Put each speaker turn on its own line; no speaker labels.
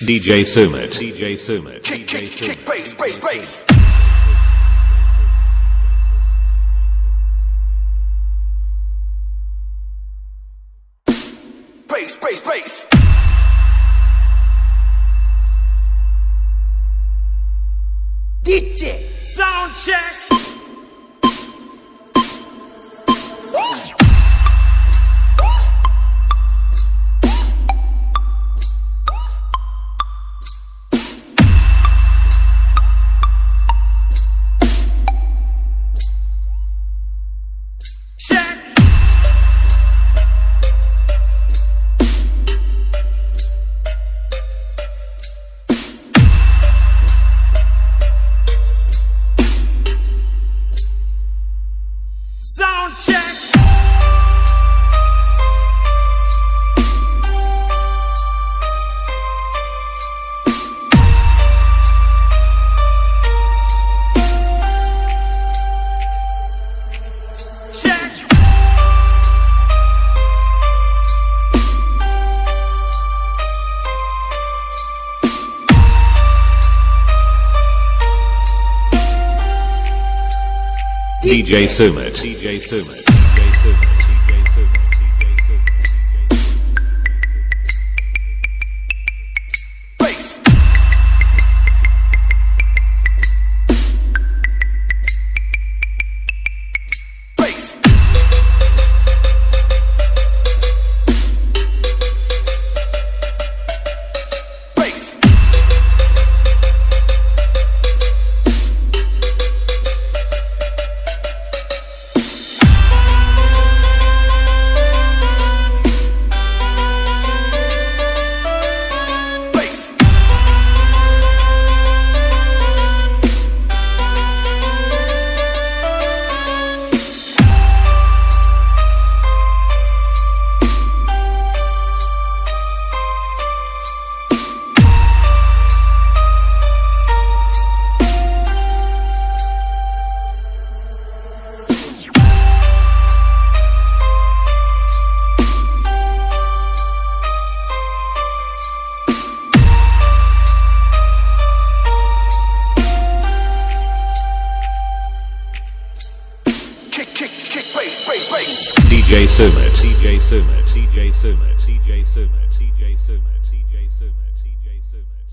DJ Sumit. DJ Sumit.
Kick, bass, bass, bass. Bass, bass, bass.
DJ sound check. Sound check.
DJ Sumit. DJ Sumit. DJ Sumit. DJ Sumit.
Bass. Bass. Bass. Kick, bass, bass, bass.
DJ Sumit. DJ Sumit. DJ Sumit. DJ Sumit. DJ Sumit. DJ Sumit. DJ Sumit.